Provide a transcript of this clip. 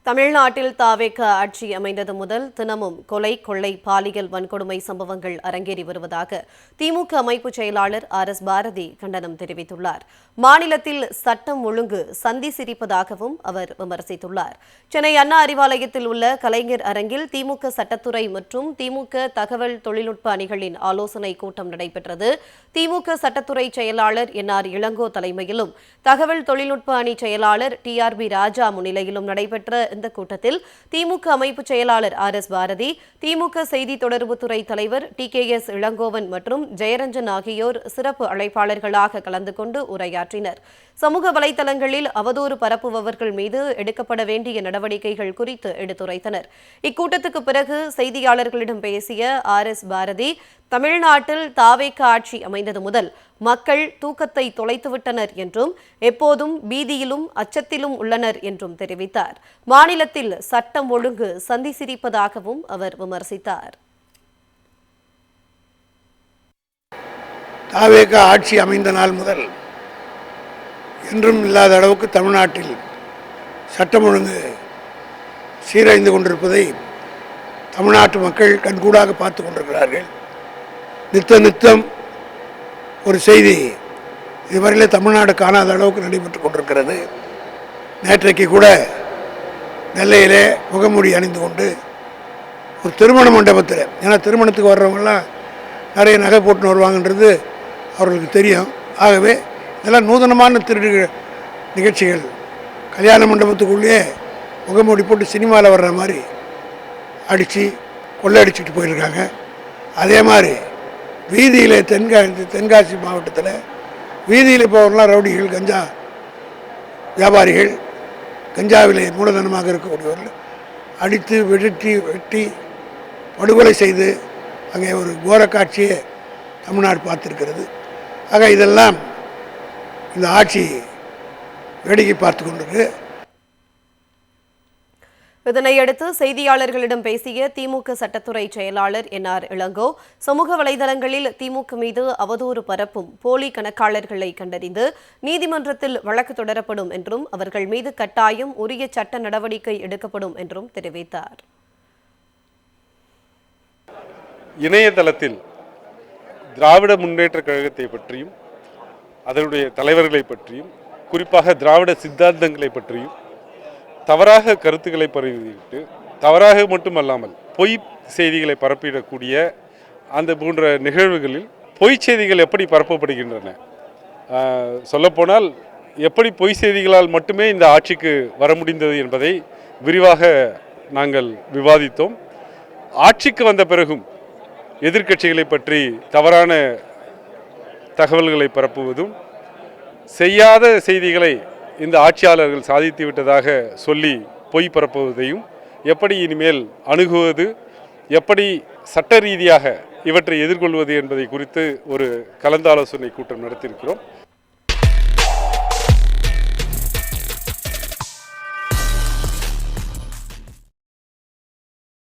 தமிழ்நாட்டில் தாவேக ஆட்சி அமைந்தது முதல் தினமும் கொலை, கொள்ளை, பாலியல் வன்கொடுமை சம்பவங்கள் அரங்கேறி வருவதாக திமுக அமைப்பு செயலாளர் RS பாரதி கண்டனம் தெரிவித்துள்ளார். மாநிலத்தில் சட்டம் ஒழுங்கு சந்தி சிரிப்பதாகவும் அவர் விமர்சித்துள்ளார். சென்னை அண்ணா அறிவாலயத்தில் உள்ள கலைஞர் அரங்கில் திமுக சட்டத்துறை மற்றும் திமுக தகவல் தொழில்நுட்ப அணிகளின் ஆலோசனை கூட்டம் நடைபெற்றது. திமுக சட்டத்துறை செயலாளர் NR இளங்கோ தலைமையிலும் தகவல் தொழில்நுட்ப அணி செயலாளர் TRB ராஜா முன்னிலையிலும் நடைபெற்ற இந்த கூட்டத்தில் திமுக அமைப்பு செயலாளர் RS பாரதி, திமுக செய்தி தொடர்புத்துறை தலைவர் TKS இளங்கோவன் மற்றும் ஜெயரஞ்சன் ஆகியோர் சிறப்பு அழைப்பாளர்களாக கலந்து கொண்டு உரையாற்றினர். சமூக வலைதளங்களில் அவதூறு பரப்புபவர்கள் மீது எடுக்கப்பட வேண்டிய நடவடிக்கைகள் குறித்து எடுத்துரைத்தனர். இக்கூட்டத்துக்கு பிறகு செய்தியாளர்களிடம் பேசிய RS பாரதி, தமிழ்நாட்டில் தாவேக ஆட்சி அமைந்தது முதல் மக்கள் தூக்கத்தை தொலைத்துவிட்டனர் என்றும் எப்போதும் பீதியிலும் அச்சத்திலும் உள்ளனர் என்றும் தெரிவித்தார். மாநிலத்தில் சட்டம் ஒழுங்கு சந்தி சிரிப்பதாகவும் அவர் விமர்சித்தார். தாவேக ஆட்சி அமைந்த நாள் முதல் என்றும் இல்லாத அளவுக்கு தமிழ்நாட்டில் சட்டம் ஒழுங்கு சீரழிந்து கொண்டிருப்பதை தமிழ்நாட்டு மக்கள் கண்கூடாக பார்த்து கொண்டிருக்கிறார்கள். நித்தம் ஒரு செய்தி இதுவரையிலே தமிழ்நாடு காணாத அளவுக்கு நடைபெற்று கொண்டிருக்கிறது. நேற்றைக்கு கூட நெல்லையிலே முகமூடி அணிந்து கொண்டு ஒரு திருமண மண்டபத்தில், ஏன்னா திருமணத்துக்கு வர்றவங்களாம் நிறைய நகை போட்டுன்னு வருவாங்கன்றது அவர்களுக்கு தெரியும். ஆகவே இதெல்லாம் நூதனமான திருடு நிகழ்ச்சிகள். கல்யாண மண்டபத்துக்குள்ளேயே முகமூடி போட்டு சினிமாவில் வர்ற மாதிரி அடித்து கொள்ளையடிச்சிட்டு போயிருக்காங்க. அதே மாதிரி வீதியில் தென்காசி மாவட்டத்தில் வீதியில் போகிறவங்களாம் ரவுடிகள், கஞ்சா வியாபாரிகள், கஞ்சாவிலே மூலதனமாக இருக்கக்கூடியவர்கள் அடித்து வெட்டி படுகொலை செய்து அங்கே ஒரு கோர காட்சியை தமிழ்நாடு பார்த்துருக்கிறது. ஆக இதெல்லாம் இந்த ஆட்சி வேடிக்கை பார்த்து கொண்டிருக்கு. இதனையடுத்து செய்தியாளர்களிடம் பேசிய திமுக சட்டத்துறை செயலாளர் NR இளங்கோ, சமூக வலைதளங்களில் திமுக மீது அவதூறு பரப்பும் போலி கணக்காளர்களை கண்டறிந்து நீதிமன்றத்தில் வழக்கு தொடரப்படும் என்றும் அவர்கள் மீது கட்டாயம் உரிய சட்ட நடவடிக்கை எடுக்கப்படும் என்றும் தெரிவித்தார். இணையதளத்தில் திராவிட முன்னேற்ற கழகத்தை பற்றியும் அதனுடைய தலைவர்களை பற்றியும் குறிப்பாக திராவிட சித்தாந்தங்களை பற்றியும் தவறாக கருத்துக்களை பரப்பிவிட்டு, தவறாக மட்டுமல்லாமல் பொய் செய்திகளை பரப்பிடக்கூடிய அந்த போன்ற நிகழ்வுகளில் பொய் செய்திகள் எப்படி பரப்பப்படுகின்றன, சொல்லப்போனால் எப்படி பொய் செய்திகளால் மட்டுமே இந்த ஆட்சிக்கு வர முடிந்தது என்பதை விரிவாக நாங்கள் விவாதித்தோம். ஆட்சிக்கு வந்த பிறகும் எதிர்க்கட்சிகளை பற்றி தவறான தகவல்களை பரப்புவதும், செய்யாத செய்திகளை இந்த ஆட்சியாளர்கள் சாதித்து விட்டதாக சொல்லி பொய் பரப்புவதையும் எப்படி இனிமேல் அணுகுவது, எப்படி சட்ட ரீதியாக இவற்றை எதிர்கொள்வது என்பதை குறித்து ஒரு கலந்தாலோசனை கூட்டம் நடத்தியிருக்கிறோம்.